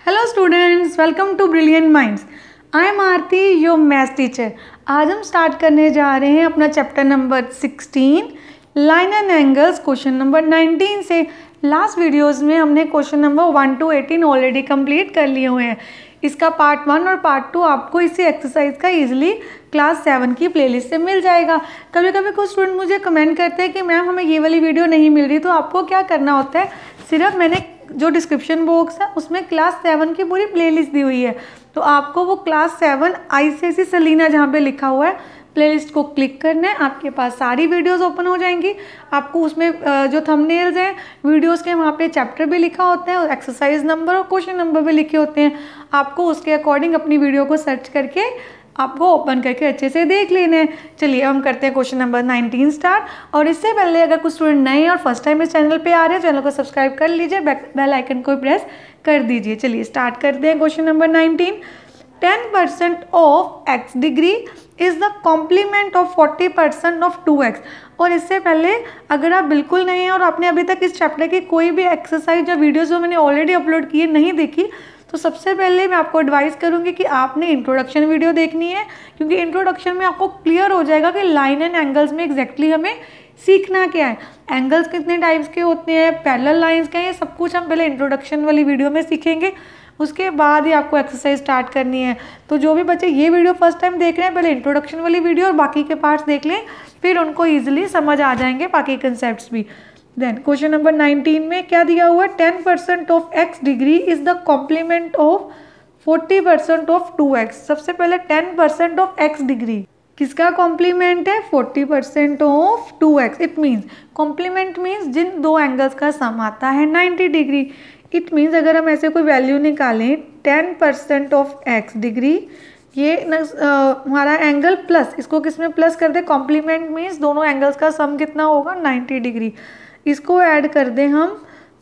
Hello students, welcome to Brilliant Minds. I am Aarti, your maths teacher. आज हम start करने जा रहे हैं अपना chapter number 16 line and angles, question number 19 से। लास्ट वीडियोस में हमने question number 1 to 18 already complete कर लिए हुए हैं। इसका पार्ट 1 और पार्ट 2 आपको इसी एक्सरसाइज का इजीली क्लास 7 की प्लेलिस्ट से मिल जाएगा। कभी कभी कुछ स्टूडेंट मुझे कमेंट करते हैं कि मैम हमें ये वाली वीडियो नहीं मिल रही, तो आपको क्या करना होता है, सिर्फ मैंने जो डिस्क्रिप्शन बॉक्स है उसमें क्लास 7 की पूरी प्लेलिस्ट दी हुई है, तो आपको वो क्लास 7 ICSE सलीना जहाँ पे लिखा हुआ है प्लेलिस्ट को क्लिक करना है। आपके पास सारी वीडियोस ओपन हो जाएंगी। आपको उसमें जो थंबनेल्स हैं वीडियोस के, वहाँ पे चैप्टर भी लिखा होता है और एक्सरसाइज नंबर और क्वेश्चन नंबर भी लिखे होते हैं। आपको उसके अकॉर्डिंग अपनी वीडियो को सर्च करके आपको ओपन करके अच्छे से देख लेना है। चलिए हम करते हैं क्वेश्चन नंबर 19 स्टार्ट। और इससे पहले अगर कुछ स्टूडेंट नए और फर्स्ट टाइम इस चैनल पे आ रहे हैं, चैनल को सब्सक्राइब कर लीजिए, बेल आइकन को प्रेस कर दीजिए। चलिए स्टार्ट करते हैं question number 19। 10% of x degree is the complement of 40% of 2x। और इससे पहले अगर आप बिल्कुल नहीं हैं और आपने अभी तक इस चैप्टर की कोई भी एक्सरसाइज या वीडियोस जो मैंने ऑलरेडी अपलोड की है नहीं देखी, तो सबसे पहले मैं आपको एडवाइस करूंगी कि आपने इंट्रोडक्शन वीडियो देखनी है, क्योंकि इंट्रोडक्शन में आपको क्लियर हो जाएगा कि लाइन एंड एंगल्स में एग्जैक्टली हमें सीखना क्या है, एंगल्स कितने टाइप्स के होते हैं, पैरेलल लाइंस क्या है, ये सब कुछ हम पहले इंट्रोडक्शन वाली वीडियो में सीखेंगे। उसके बाद ही आपको एक्सरसाइज स्टार्ट करनी है। तो जो भी बच्चे ये वीडियो फर्स्ट टाइम देख रहे हैं, पहले इंट्रोडक्शन वाली वीडियो और बाकी के पार्ट्स देख लें, फिर उनको ईजिली समझ आ जाएंगे बाकी कंसेप्ट भी। देन क्वेश्चन नंबर 19 में क्या दिया हुआ है, 10% of x degree is the complement of 40% of 2x। सबसे पहले 10% ऑफ x डिग्री किसका कॉम्प्लीमेंट है, 40% of 2x। It means complement means जिन दो एंगल्स का सम आता है 90 डिग्री। इट मीन्स अगर हम ऐसे कोई वैल्यू निकालें 10% ऑफ x डिग्री, ये हमारा एंगल प्लस, इसको किस में प्लस कर दे, कॉम्प्लीमेंट मीन्स दोनों एंगल्स का सम कितना होगा 90 डिग्री। इसको ऐड कर दें हम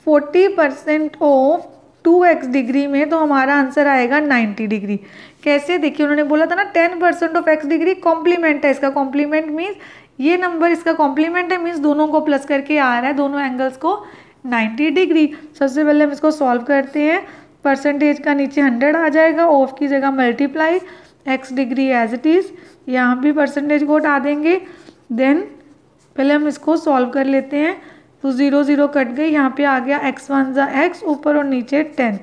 40% ऑफ 2x डिग्री में, तो हमारा आंसर आएगा 90 डिग्री। कैसे, देखिए उन्होंने बोला था ना 10% ऑफ x डिग्री कॉम्प्लीमेंट है, इसका कॉम्प्लीमेंट मीन्स ये नंबर इसका कॉम्प्लीमेंट है, मीन्स दोनों को प्लस करके आ रहा है, दोनों एंगल्स को 90 डिग्री। सबसे पहले हम इसको सॉल्व करते हैं। परसेंटेज का नीचे 100 आ जाएगा, ऑफ की जगह multiply x degree as it is, यहाँ भी परसेंटेज को हटा देंगे। देन पहले हम इसको सॉल्व कर लेते हैं, तो 0 0 कट गई, यहाँ पे आ गया x1 ज़ा x, ऊपर और नीचे 10,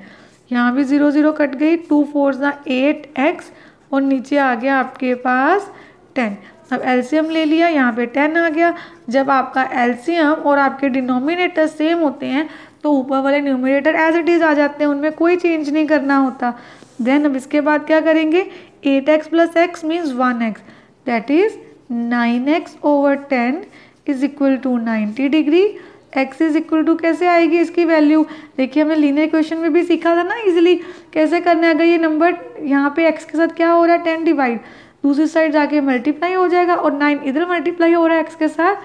यहाँ भी 0 0 कट गई, 2 4 ज़ा 8x और नीचे आ गया आपके पास 10। अब एलसीएम ले लिया, यहाँ पे 10 आ गया। जब आपका एलसीएम और आपके डिनोमिनेटर सेम होते हैं तो ऊपर वाले न्यूमरेटर एज इट इज़ आ जाते हैं, उनमें कोई चेंज नहीं करना होता। देन अब इसके बाद क्या करेंगे, 8x + x means 1x, that is 9x over 10 is equal to 90 degree. x is equal to कैसे आएगी इसकी वैल्यू, देखिए हमने लीनियर इक्वेशन में भी सीखा था ना इजीली कैसे करना है। अगर ये नंबर यहाँ पे x के साथ क्या हो रहा है 10 डिवाइड, दूसरी साइड जाके मल्टीप्लाई हो जाएगा, और 9 इधर मल्टीप्लाई हो रहा है x के साथ,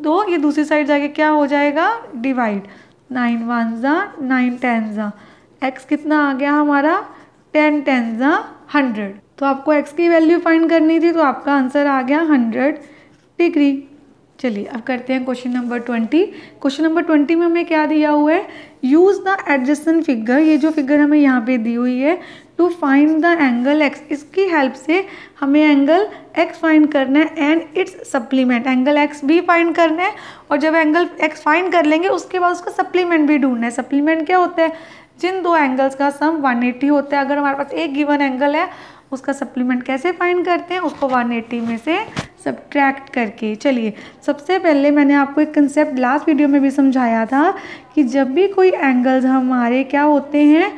तो ये दूसरी साइड जाके क्या हो जाएगा डिवाइड, 9 1 ज़ा 9 10 ज़ा, x कितना आ गया हमारा 10 10 ज़ा 100। तो आपको x की वैल्यू फाइंड करनी थी, तो आपका आंसर आ गया 100 डिग्री। चलिए अब करते हैं क्वेश्चन नंबर 20। क्वेश्चन नंबर 20 में हमें क्या दिया हुआ है, यूज़ द एडजेसेंट फिगर, ये जो फिगर हमें यहाँ पे दी हुई है, to find the angle x। इसकी हेल्प से हमें एंगल x फाइंड करना है and its supplement, angle x भी फाइंड करना है, और जब एंगल x फाइंड कर लेंगे उसके बाद उसका सप्लीमेंट भी ढूंढना है। सप्लीमेंट क्या होता है, जिन दो एंगल्स का सम 180 होता है, अगर हमारे पास एक गिवन एंगल है उसका सप्लीमेंट कैसे फाइंड करते हैं, उसको 180 में से सब्ट्रैक्ट करके। चलिए सबसे पहले मैंने आपको एक कंसेप्ट लास्ट वीडियो में भी समझाया था कि जब भी कोई एंगल्स हमारे क्या होते हैं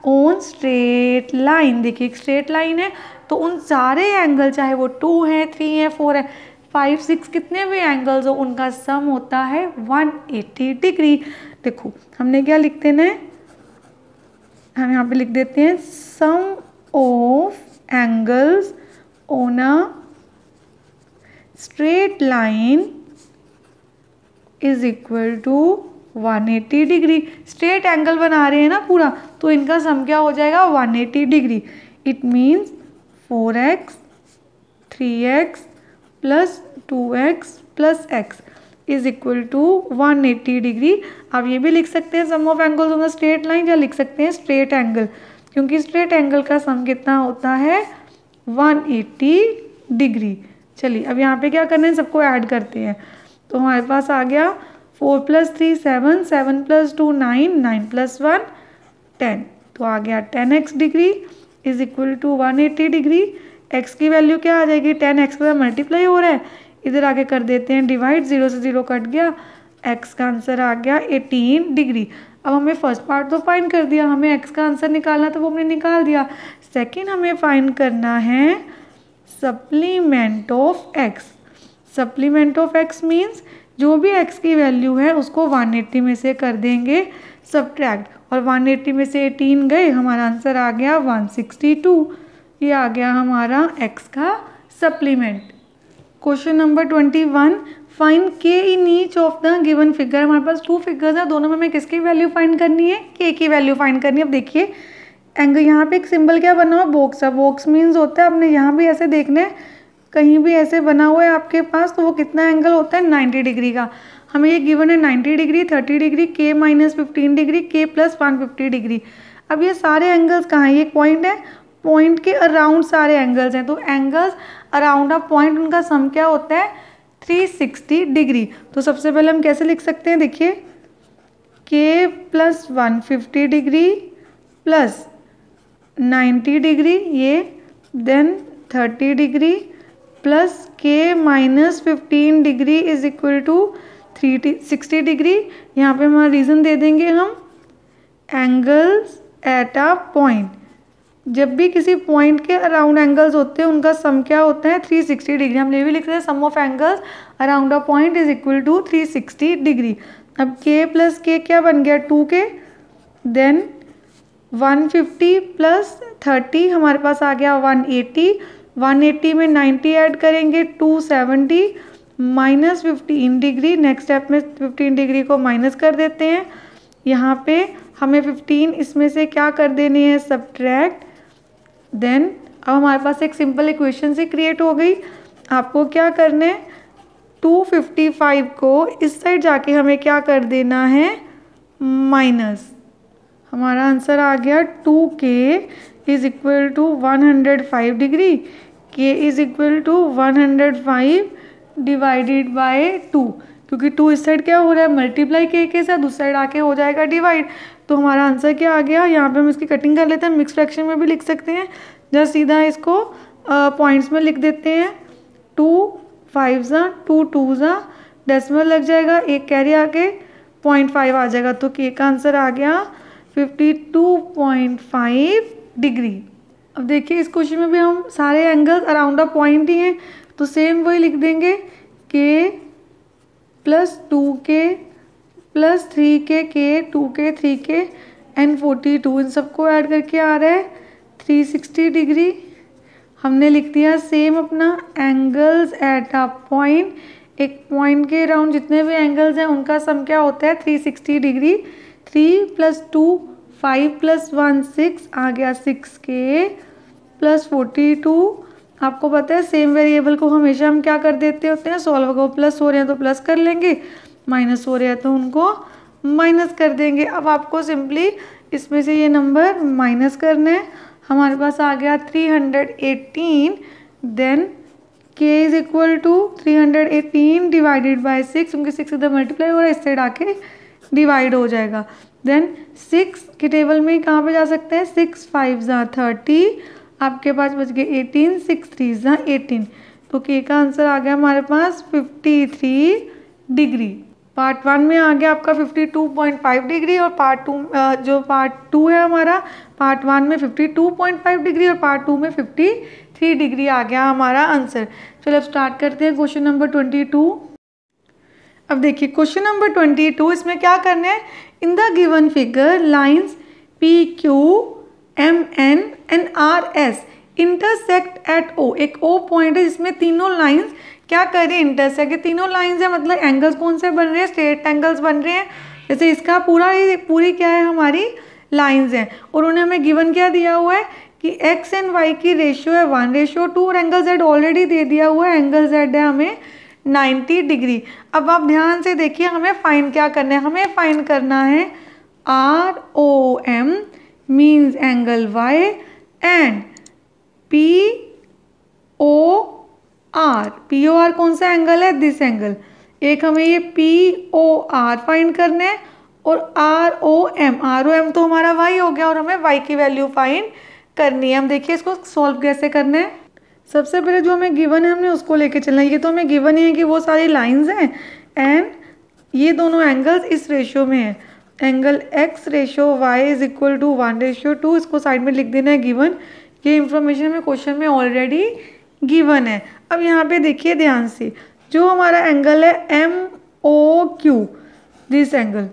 ऑन स्ट्रेट लाइन, देखिए एक स्ट्रेट लाइन है, तो उन सारे एंगल चाहे वो 2 है 3 है 4 है 5 6 कितने भी एंगल्स हो, उनका सम होता है 180 डिग्री। देखो हमने क्या लिखते हैं, हम यहाँ पे लिख देते हैं sum of angles on a straight line is equal to 180 degree. Straight angle बना रहे हैं ना पूरा, तो इनका सम क्या हो जाएगा 180 degree. It means 4x 3x + 2x + x is equal to 180 degree. आप ये भी लिख सकते हैं sum of angles on the straight line, या लिख सकते हैं स्ट्रेट एंगल, क्योंकि स्ट्रेट एंगल का सम कितना होता है 180 डिग्री। चलिए अब यहाँ पे क्या करना है, सबको ऐड करते हैं। तो हमारे पास आ गया 4 + 3 7, 7 + 2 9, 9 + 1 10, तो आ गया 10x degree is equal to 180 degree. x की वैल्यू क्या आ जाएगी, 10x के साथ मल्टीप्लाई हो रहा है, इधर आगे कर देते हैं डिवाइड, 0 से 0 कट गया, x का आंसर आ गया 18 डिग्री। अब हमें फर्स्ट पार्ट तो फाइंड कर दिया, हमें x का आंसर निकालना तो वो हमने निकाल दिया। सेकंड हमें फाइंड करना है supplement of x। Supplement of x means जो भी x की वैल्यू है उसको 180 में से कर देंगे सब्ट्रैक्ट, और 180 में से 18 गए, हमारा आंसर आ गया 162। ये आ गया हमारा x का supplement. Question number 21, find k in each of the given figure. हमारे पास 2 फिगर्स है, दोनों में हमें किसकी वैल्यू फाइंड करनी है, k की वैल्यू फाइंड करनी है। अब देखिए एंगल, यहाँ पे एक सिंबल क्या बना हुआ, बॉक्स है। बॉक्स मीन्स होता है, अपने यहाँ भी ऐसे देखना है, कहीं भी ऐसे बना हुआ है आपके पास, तो वो कितना एंगल होता है 90 डिग्री का। हमें ये गिवन है 90 degree, 30 degree, k - 15 degree, k + 150 degree. अब ये सारे एंगल्स कहाँ हैं, ये पॉइंट है, पॉइंट के अराउंड सारे एंगल्स हैं, तो एंगल्स अराउंड अ पॉइंट उनका सम क्या होता है 360 डिग्री। तो सबसे पहले हम कैसे लिख सकते हैं, देखिए k + 150 डिग्री प्लस 90 डिग्री ये, then 30 degree plus k - 15 degree is equal to 360 degree. यहाँ पे हमारा रीज़न दे देंगे हम, एंगल्स एट अ पॉइंट। जब भी किसी पॉइंट के अराउंड एंगल्स होते हैं उनका सम क्या होता है 360 डिग्री। हम ये भी लिख रहे हैं sum of angles around a point is equal to 360 degree. अब k + k क्या बन गया 2k, देन 150 + 30 हमारे पास आ गया 180, 180 में 90 ऐड करेंगे 270 - 15 डिग्री। नेक्स्ट स्टेप में 15 डिग्री को माइनस कर देते हैं, यहाँ पे हमें 15 इसमें से क्या कर देनी है सब्ट्रैक्ट। देन अब हमारे पास एक सिंपल इक्वेशन से क्रिएट हो गई। आपको क्या करना है 255 को इस साइड जाके हमें क्या कर देना है माइनस। हमारा आंसर आ गया 2k is equal to 105 degree, k is equal to 105 divided by 2, क्योंकि 2 इस साइड क्या हो रहा है मल्टीप्लाई k के साथ, उस साइड आके हो जाएगा डिवाइड। तो हमारा आंसर क्या आ गया, यहाँ पे हम इसकी कटिंग कर लेते हैं, मिक्स फ्रैक्शन में भी लिख सकते हैं, जस्ट सीधा इसको पॉइंट्स में लिख देते हैं। 2 5 2 2 डेसिमल लग जाएगा, एक कैरी आके 0.5 आ जाएगा, तो k का आंसर आ गया 52.5 डिग्री। अब देखिए इस क्वेश्चन में भी हम सारे एंगल्स अराउंड अ पॉइंट ही हैं, तो सेम वही लिख देंगे k + 2k + 3k, k 2k 3k and 42, इन सबको ऐड करके आ रहा है 360 डिग्री। हमने लिख दिया सेम अपना एंगल्स एट अ पॉइंट, एक पॉइंट के अराउंड जितने भी एंगल्स हैं उनका सम क्या होता है 360 डिग्री। 3 + 2 5 + 1 6 आ गया 6k + 42। आपको पता है सेम वेरिएबल को हमेशा हम क्या कर देते होते हैं, सॉल्व को प्लस हो रहे हैं तो प्लस कर लेंगे, माइनस हो रहे हैं तो उनको माइनस कर देंगे। अब आपको सिंपली इसमें से ये नंबर माइनस करना है। हमारे पास आ गया 318, then k is equal to 318 divided by 6, क्योंकि 6 इधर मल्टीप्लाई हो रहा है, इस साइड आके डिवाइड हो जाएगा। देन 6 के टेबल में कहाँ पे जा सकते हैं, 6 5 30, आपके पास बच गए 18, 6 3 18, तो k का आंसर आ गया हमारे पास 53 डिग्री। पार्ट 1 में आ गया आपका 52.5 डिग्री, और पार्ट 2 है हमारा, पार्ट 1 में 52.5 डिग्री और पार्ट 2 में 53 डिग्री आ गया हमारा आंसर। चलो अब स्टार्ट करते हैं क्वेश्चन नंबर 22। अब देखिए क्वेश्चन नंबर 22, इसमें क्या करना है, in the given figure lines PQ MN and RS intersect at O। एक O पॉइंट है जिसमें तीनों लाइन्स क्या कर रहे हैं इंटरसेक्ट, तीनों लाइन्स है, मतलब एंगल्स कौन से बन रहे हैं, स्ट्रेट एंगल्स बन रहे हैं। जैसे इसका पूरी क्या है हमारी लाइन्स हैं, और उन्होंने हमें गिवन क्या दिया हुआ है कि x एंड y की रेशियो है 1:2, और एंगल z ऑलरेडी दे दिया हुआ है, एंगल z है हमें 90 डिग्री। अब आप ध्यान से देखिए, हमें फाइंड क्या करना है, हमें फाइंड करना है ROM means angle Y and POR कौन सा एंगल है, दिस एंगल। एक हमें ये POR फाइंड करना है और ROM तो हमारा Y हो गया और हमें Y की वैल्यू फाइंड करनी है। हम देखिए इसको सॉल्व कैसे करना है। सबसे पहले जो हमें गिवन है हमने उसको लेके चलना है। ये तो हमें गिवन ही है कि वो सारी लाइंस हैं एंड ये दोनों एंगल्स इस रेशियो में है। Angle X ratio Y is equal to 1:2। इसको साइड में लिख देना है गिवन। ये इंफॉर्मेशन हमें क्वेश्चन में ऑलरेडी गिवन है। अब यहाँ पे देखिए ध्यान से, जो हमारा एंगल है MOQ, this angle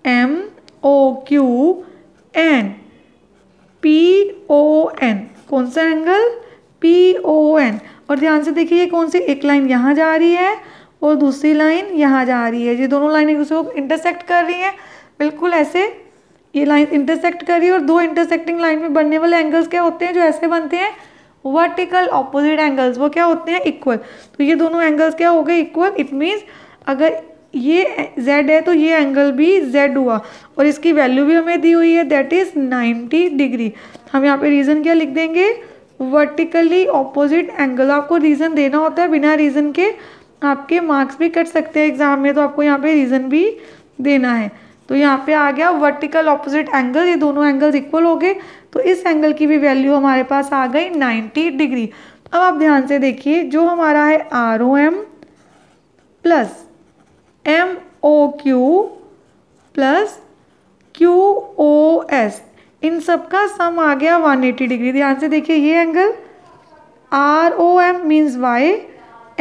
MOQ and PON, कौन सा एंगल, PON। और ध्यान से देखिए ये कौन सी, एक लाइन यहाँ जा रही है और दूसरी लाइन यहाँ जा रही है। ये दोनों लाइन एक दूसरे को इंटरसेक्ट कर रही हैं, बिल्कुल ऐसे ये लाइन इंटरसेक्ट कर रही है। और दो इंटरसेक्टिंग लाइन में बनने वाले एंगल्स क्या होते हैं, जो ऐसे बनते हैं वर्टिकल ऑपोजिट एंगल्स, वो क्या होते हैं, इक्वल। तो ये दोनों एंगल्स क्या हो गए, इक्वल। इट मीन्स अगर ये Z है तो ये एंगल भी Z हुआ और इसकी वैल्यू भी हमें दी हुई है, दैट इज 90 डिग्री। हम यहाँ पे रीज़न क्या लिख देंगे, वर्टिकली ऑपोजिट एंगल। आपको रीज़न देना होता है, बिना रीज़न के आपके मार्क्स भी कट सकते हैं एग्जाम में, तो आपको यहाँ पे रीज़न भी देना है। तो यहाँ पे आ गया वर्टिकल ऑपोजिट एंगल, ये दोनों एंगल्स इक्वल हो गए, तो इस एंगल की भी वैल्यू हमारे पास आ गई 90 डिग्री। अब आप ध्यान से देखिए, जो हमारा है ROM plus MOQ plus QOS, इन सब का सम आ गया 180 डिग्री। ध्यान से देखिए, ये angle ROM means Y,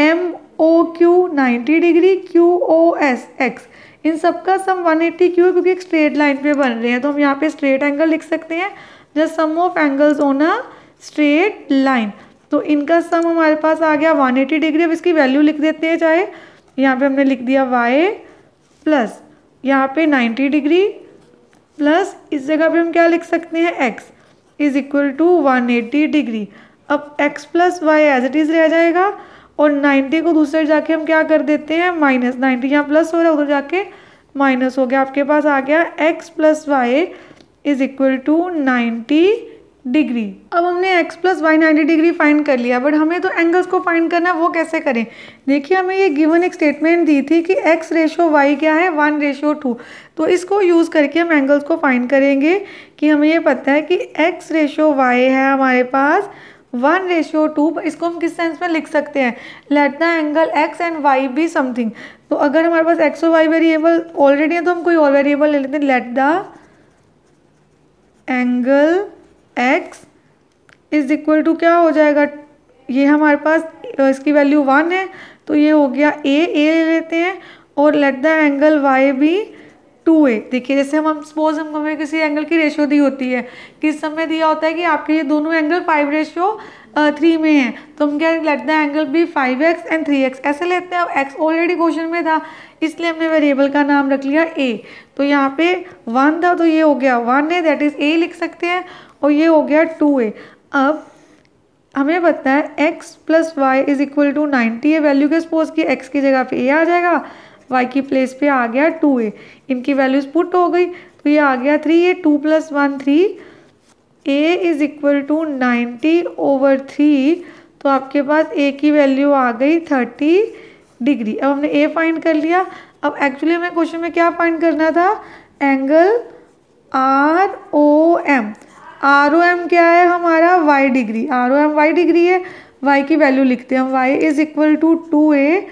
MOQ 90 degree, QOS X, इन सब का सम 180 क्यों, क्योंकि एक स्ट्रेट लाइन पे बन रहे हैं। तो हम यहाँ पे स्ट्रेट एंगल लिख सकते हैं, just sum of angles on a straight line. तो इनका सम हमारे पास आ गया 180 डिग्री। अब इसकी वैल्यू लिख देते हैं, चाहे यहाँ पे हमने लिख दिया Y प्लस यहाँ पे 90 डिग्री प्लस इस जगह पे हम क्या लिख सकते हैं, X is equal to 180 degree. अब X plus Y as it is रह जाएगा और 90 को दूसरे जाके हम क्या कर देते हैं, माइनस। 90 यहाँ प्लस हो रहा है, उधर जाके माइनस हो गया। आपके पास आ गया X plus Y is equal to 90 degree. अब हमने X plus Y 90 degree find कर लिया, बट हमें तो एंगल्स को फाइंड करना है, वो कैसे करें। देखिए हमें ये गिवन एक स्टेटमेंट दी थी कि X रेशो Y क्या है, 1:2। तो इसको यूज़ करके हम एंगल्स को फाइंड करेंगे कि हमें ये पता है कि X रेशो Y है हमारे पास 1:2। इसको हम किस सेंस में लिख सकते हैं, let the angle X and Y be something. तो अगर हमारे पास X और Y वेरिएबल ऑलरेडी है तो हम कोई और वेरिएबल ले लेते हैं। Let the angle X is equal to क्या हो जाएगा, ये हमारे पास इसकी वैल्यू 1 है तो ये हो गया A ले लेते हैं। और लेट द एंगल Y भी 2A। देखिए जैसे हम सपोज हमें किसी एंगल की रेशियो दी होती है, किस समय दिया होता है कि आपके ये दोनों एंगल 5:3 में हैं, तो हम क्या लेट द एंगल भी 5x एंड 3x ऐसे लेते हैं। अब x ऑलरेडी क्वेश्चन में था इसलिए हमने वेरिएबल का नाम रख लिया A। तो यहाँ पे 1 था तो ये हो गया 1 है, दैट इज A लिख सकते हैं, और ये हो गया 2A। अब हमें पता है x plus y is equal to 90 है, वैल्यू के सपोज की x की जगह पे A आ जाएगा, y की प्लेस पे आ गया 2A। इनकी वैल्यूज पुट हो गई तो ये आ गया 3A, 2 + 1 3, A is equal to 90/3। तो आपके पास A की वैल्यू आ गई 30 डिग्री। अब हमने A फाइंड कर लिया। अब एक्चुअली हमें क्वेश्चन में क्या फाइंड करना था, एंगल ROM। ROM क्या है हमारा, y degree. ROM y degree है, y की वैल्यू लिखते हैं हम, y is equal to 2A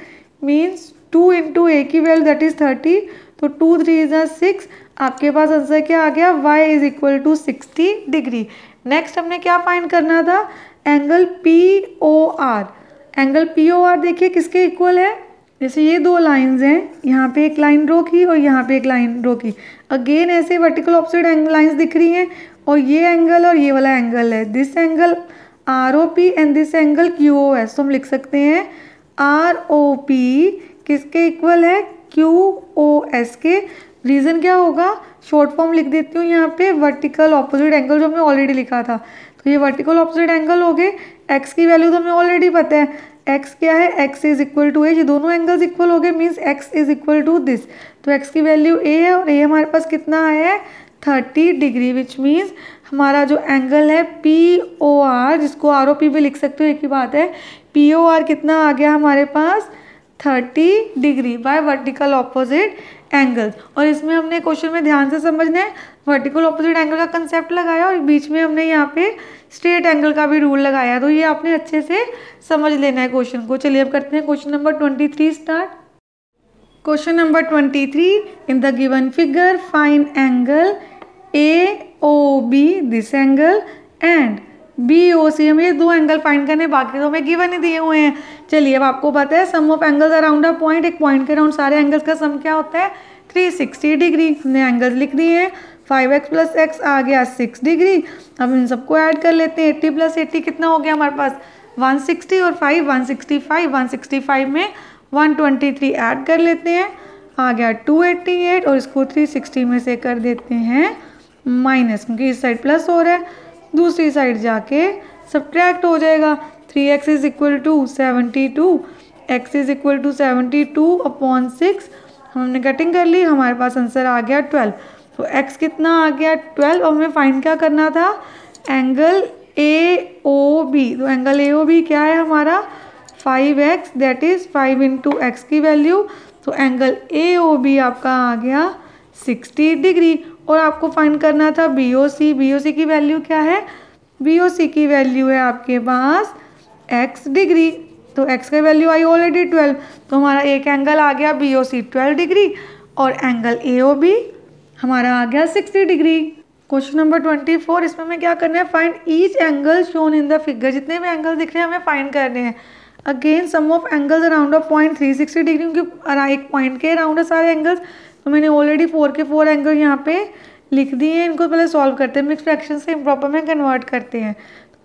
means 2 × A की वैल्यू दैट इज 30। तो 2 3 = 6। आपके पास आंसर क्या आ गया, y is equal to 60 degree. Next हमने क्या फाइंड करना था, एंगल POR। एंगल POR देखिए किसके इक्वल है, जैसे ये दो लाइंस हैं, यहाँ पे एक लाइन ड्रॉ की और यहाँ पे एक लाइन ड्रॉ की। अगेन ऐसे वर्टिकल ऑपोजिट एंगल लाइंस दिख रही हैं, और ये एंगल और ये वाला एंगल है, this angle ROP and this angle QOS। तो हम लिख सकते हैं ROP किसके इक्वल है, QOS के। रीज़न क्या होगा, शॉर्ट फॉर्म लिख देती हूँ यहाँ पे, वर्टिकल ऑपोजिट एंगल जो हमने ऑलरेडी लिखा था। तो ये वर्टिकल ऑपोजिट एंगल हो गए। x की वैल्यू तो हमें ऑलरेडी पता है, x क्या है, x is equal to a, ये दोनों एंगल्स इक्वल हो गए, means x is equal to this. तो x की वैल्यू a है और a हमारे पास कितना आया है 30 डिग्री, विच मीन्स हमारा जो एंगल है POR, जिसको ROP भी लिख सकते हो, एक ही बात है, POR कितना आ गया हमारे पास 30 degree by vertical opposite angles. और इसमें हमने क्वेश्चन में ध्यान से समझना है, वर्टिकल ऑपोजिट एंगल का कंसेप्ट लगाया और बीच में हमने यहाँ पे स्ट्रेट एंगल का भी रूल लगाया, तो ये आपने अच्छे से समझ लेना है क्वेश्चन को। चलिए अब करते हैं question number 23 start. Question number 23, in the given figure find angle AOB this angle and BOC। हमें ये दो एंगल फाइंड करने, बाकी तो हमें गिवन ही दिए हुए हैं। चलिए अब आपको पता है sum of angles around a point, एक पॉइंट के अराउंड सारे एंगल्स का सम क्या होता है 360 डिग्री। हमने एंगल्स लिख दिए हैं, 5x + x आ गया 6 डिग्री। अब इन सबको ऐड कर लेते हैं, 80 + 80 कितना हो गया हमारे पास 160 और 5 165, 165 में 123 ऐड कर लेते हैं, आ गया 288 और इसको 360 में से कर देते हैं माइनस, क्योंकि इस साइड प्लस हो रहा है, दूसरी साइड जाके सब्ट्रैक्ट हो जाएगा। 3x is equal to 72, x is equal to 72/6। हमने कटिंग कर ली, हमारे पास आंसर आ गया 12। तो x कितना आ गया 12 और हमें फाइंड क्या करना था एंगल AOB। तो एंगल AOB क्या है हमारा 5x, दैट इज 5 × x की वैल्यू। तो एंगल AOB आपका आ गया 60 डिग्री। और आपको फाइंड करना था BOC। BOC की वैल्यू क्या है, BOC की वैल्यू है आपके पास x डिग्री। तो x का वैल्यू आई ऑलरेडी 12, तो हमारा एक एंगल आ गया BOC 12 डिग्री और एंगल AOB हमारा आ गया 60 डिग्री। क्वेश्चन नंबर 24, इसमें हमें क्या करना है find each angle shown in the figure. जितने भी एंगल दिख रहे हैं हमें फाइंड करने हैं। Again sum of angles around a point 360 degree, क्योंकि एक पॉइंट के अराउंड है सारे एंगल्स, तो मैंने ऑलरेडी 4 के 4 एंगल यहाँ पे लिख दिए हैं। इनको पहले सॉल्व करते हैं, मिक्स फ्रैक्शन से इम्प्रॉपर में कन्वर्ट करते हैं।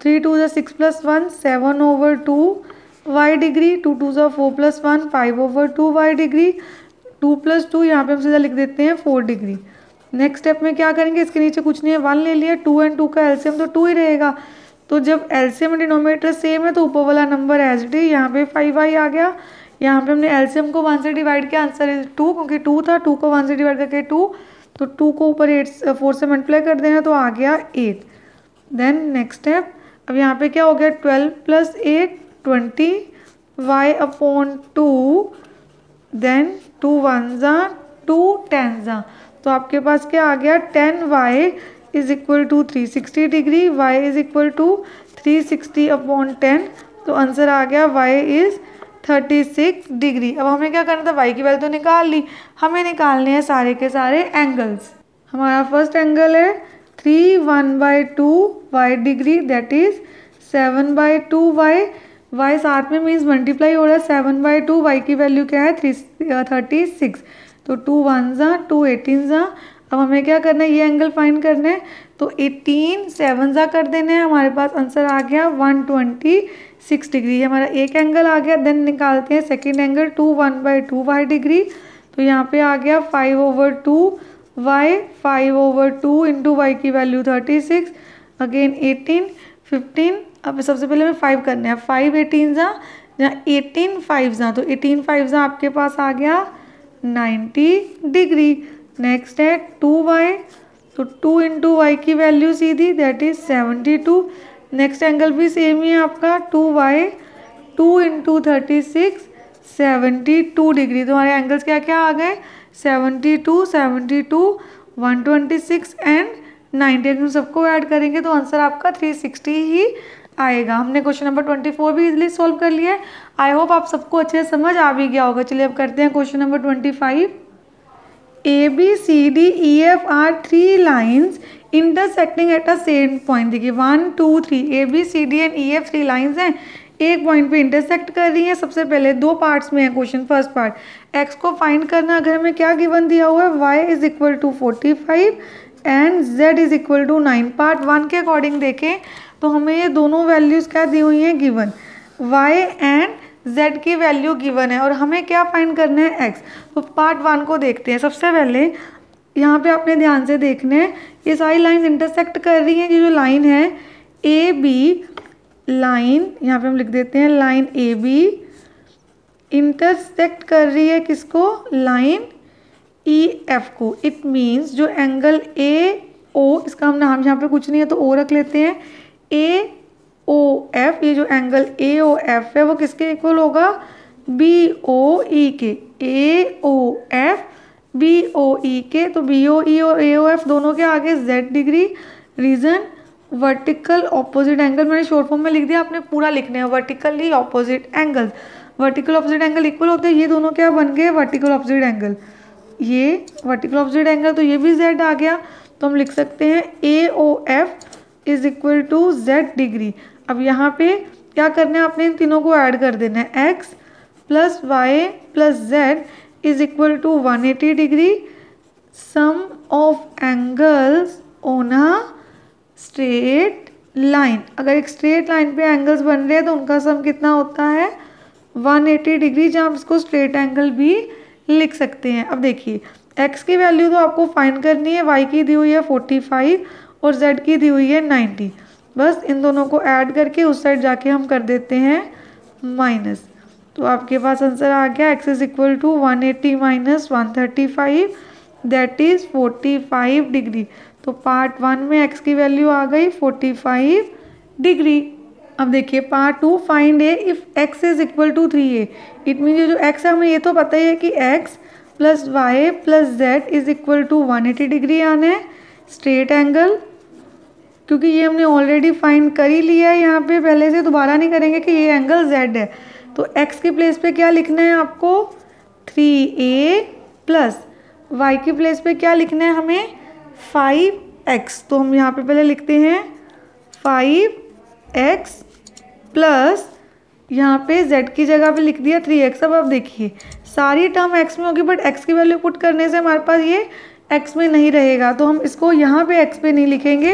3 2 = 6 + 1 7/2 y डिग्री, 2 2 = 4 + 1 5/2 y डिग्री, 2 + 2 यहाँ पे हम सीधा लिख देते हैं 4 डिग्री। नेक्स्ट स्टेप में क्या करेंगे, इसके नीचे कुछ नहीं है 1 ले लिया, 2 और 2 का एलसीएम तो 2 ही रहेगा। तो जब एलसीएम और डिनोमिनेटर सेम है तो ऊपर वाला नंबर एज इट इज, यहाँ पे 5y आ गया। यहाँ पे हमने एलसीएम को 1 से डिवाइड किया, आंसर इज 2, क्योंकि 2 था, 2 को 1 से डिवाइड करके 2, तो 2 को ऊपर 4 से मल्टीप्लाई कर देना तो आ गया 8। देन नेक्स्ट स्टेप, अब यहाँ पे क्या हो गया 12 + 8 20y/2, देन 2 1s 2 10s, तो आपके पास क्या आ गया 10y is equal to 360 degree, y is equal to 360/10, तो आंसर आ गया y इज 36 डिग्री। अब हमें क्या करना था, y की वैल्यू तो निकाल ली, हमें निकालने हैं सारे के सारे एंगल्स। हमारा फर्स्ट एंगल है 3 1/2 y degree, that is 7/2 y साथ में मीन्स मल्टीप्लाई हो रहा है, 7/2 y की वैल्यू क्या है 36, तो 2 1s 2 18s। अब हमें क्या करना है, ये एंगल फाइंड करना है, तो 18 7s कर देने हैं, हमारे पास आंसर आ गया 126 डिग्री। हमारा एक एंगल आ गया। देन निकालते हैं सेकेंड एंगल 2 1/2 y डिग्री, तो यहाँ पे आ गया 5/2 y, 5/2 × y की वैल्यू 36, अगेन 18 15। अब सबसे पहले हमें 5 करना है, 5 18s या 18 5s, तो 18 5s आपके पास आ गया 90 डिग्री। नेक्स्ट है 2y, तो 2 × y की value Sidhi, that is 72। Next angle भी सेम ही है आपका 2y, 2 × 36 72 डिग्री। तो हमारे एंगल्स क्या क्या आ गए 72 72 126 एंड 90। हम सबको ऐड करेंगे तो आंसर आपका 360 ही आएगा। हमने क्वेश्चन नंबर 24 भी इजीली सॉल्व कर लिया है। आई होप आप सबको अच्छे से समझ आ भी गया होगा। चलिए अब करते हैं question number 25। ABCDEF are 3 lines intersecting at a same point. देखिए 1 2 3 ABCD एंड EF 3 लाइन्स हैं, एक पॉइंट पे इंटरसेक्ट कर रही हैं। सबसे पहले दो पार्ट्स में है क्वेश्चन। फर्स्ट पार्ट x को फाइंड करना, अगर हमें क्या गिवन दिया हुआ है y is equal to 45 and z is equal to 9। Part 1 के अकॉर्डिंग देखें तो हमें ये दोनों वैल्यूज़ क्या दी हुई हैं गिवन, y एंड z की वैल्यू गिवन है और हमें क्या फाइंड करना है x। तो पार्ट 1 को देखते हैं। सबसे पहले यहाँ पे आपने ध्यान से देखना है, ये सारी लाइन्स इंटरसेक्ट कर रही हैं। ये जो लाइन है AB लाइन, यहाँ पे हम लिख देते हैं लाइन ए बी इंटरसेक्ट कर रही है किसको, लाइन ई एफ को। इट मीन्स जो एंगल ए ओ, इसका हम नाम यहाँ पे कुछ नहीं है तो ओ रख लेते हैं, ए ओ एफ, ये जो एंगल ए ओ एफ है वो किसके इक्वल होगा, बी ओ ई के, ए ओ एफ बी ओ ई के। तो बी ओ ई और ए ओ एफ दोनों के आगे z degree, reason vertical opposite angle, मैंने शॉर्ट फॉर्म में लिख दिया, आपने पूरा लिखना है, vertically opposite angle. Vertical opposite angle इक्वल होते हैं, ये दोनों क्या बन गए, वर्टिकल ऑपोजिट एंगल, ये वर्टिकल ऑपोजिट एंगल, तो ये भी z आ गया। तो हम लिख सकते हैं A O F is equal to z degree. अब यहाँ पे क्या करना है, आपने इन तीनों को ऐड कर देना है, x plus y plus z is equal to 180 degree, sum of angles on a straight line. अगर एक स्ट्रेट लाइन पे एंगल्स बन रहे हैं तो उनका सम कितना होता है, 180 डिग्री, जहाँ आप इसको स्ट्रेट एंगल भी लिख सकते हैं। अब देखिए x की वैल्यू तो आपको फाइंड करनी है, y की दी हुई है 45 और z की दी हुई है 90। बस इन दोनों को ऐड करके उस साइड जाके हम कर देते हैं माइनस, तो आपके पास आंसर आ गया x is equal to 180 minus 135 that is 45 degree. तो पार्ट 1 में x की वैल्यू आ गई 45 डिग्री। अब देखिए part 2, find a if x is equal to 3a। It mean ये जो x है हमें ये तो पता ही है कि x plus y plus z is equal to 180 degree आना है स्ट्रेट एंगल, क्योंकि ये हमने ऑलरेडी फाइंड कर ही लिया है यहाँ पे पहले से, दोबारा नहीं करेंगे कि ये एंगल z है। तो x की प्लेस पे क्या लिखना है आपको, 3a प्लस y की प्लेस पे क्या लिखना है हमें, 5x। तो हम यहाँ पे पहले लिखते हैं 5x प्लस यहाँ पे z की जगह पे लिख दिया 3x। अब आप देखिए सारी टर्म x में होगी, बट x की वैल्यू पुट करने से हमारे पास ये x में नहीं रहेगा, तो हम इसको यहाँ पे x पे नहीं लिखेंगे,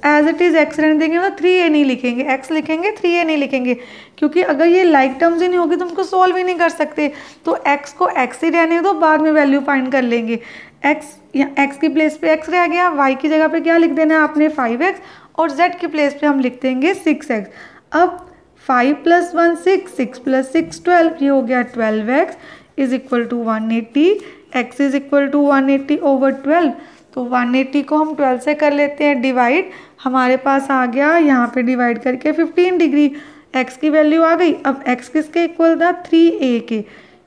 एज इट इज़ x रहने देंगे, मतलब 3a नहीं लिखेंगे, x लिखेंगे 3a नहीं लिखेंगे, क्योंकि अगर ये लाइक टर्म्स ही नहीं होगी तो हम उसको सॉल्व ही नहीं कर सकते। तो x को x ही रहने दो, बाद में वैल्यू फाइंड कर लेंगे। x की प्लेस पे x रह गया, y की जगह पे क्या लिख देना है आपने 5x, और z की प्लेस पे हम लिख देंगे 6x। अब 5 प्लस 1 6, 6 प्लस 6 12, ये हो गया 12x is equal to 180, x is equal to 180 over 12। तो 180 को हम 12 से कर लेते हैं डिवाइड, हमारे पास आ गया यहाँ पे डिवाइड करके 15 डिग्री, x की वैल्यू आ गई। अब x किसके इक्वल था, 3a के।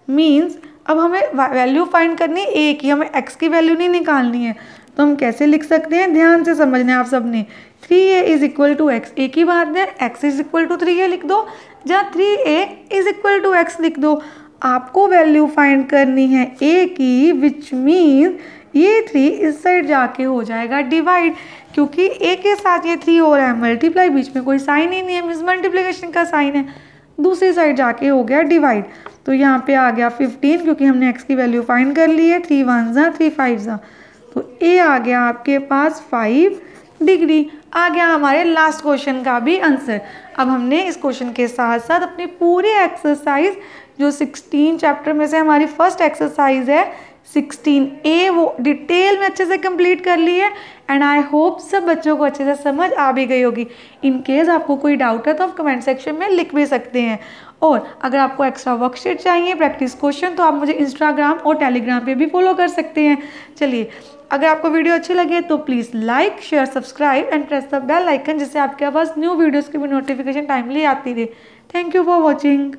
मीन्स अब हमें वैल्यू फाइंड करनी है a की, हमें x की वैल्यू नहीं निकालनी है। तो हम कैसे लिख सकते हैं, ध्यान से समझना है आप सबने, 3a is equal to x, एक ही बात है, x is equal to 3a लिख दो, जहाँ 3a is equal to x लिख दो। आपको वैल्यू फाइंड करनी है a की, विच मीन ये 3 इस साइड जाके हो जाएगा डिवाइड, क्योंकि a के साथ ये 3 हो रहा है मल्टीप्लाई, बीच में कोई साइन ही नहीं है, मिस मल्टीप्लिकेशन का साइन है, दूसरी साइड जाके हो गया डिवाइड। तो यहाँ पे आ गया 15, क्योंकि हमने x की वैल्यू फाइंड कर ली है, 3 1 जा 3 5 जा, तो a आ गया आपके पास 5 डिग्री। आ गया हमारे लास्ट क्वेश्चन का भी आंसर। अब हमने इस क्वेश्चन के साथ साथ अपनी पूरी एक्सरसाइज जो 16 चैप्टर में से हमारी फर्स्ट एक्सरसाइज है 16A, वो डिटेल में अच्छे से कंप्लीट कर ली है। एंड आई होप सब बच्चों को अच्छे से समझ आ भी गई होगी। इन केस आपको कोई डाउट है तो आप कमेंट सेक्शन में लिख भी सकते हैं। और अगर आपको एक्स्ट्रा वर्कशीट चाहिए, प्रैक्टिस क्वेश्चन, तो आप मुझे इंस्टाग्राम और टेलीग्राम पे भी फॉलो कर सकते हैं। चलिए, अगर आपको वीडियो अच्छी लगे तो please like share subscribe and press the bell icon, जिससे आपके पास न्यू वीडियोज़ की भी नोटिफिकेशन टाइमली आती रहे। Thank you for watching.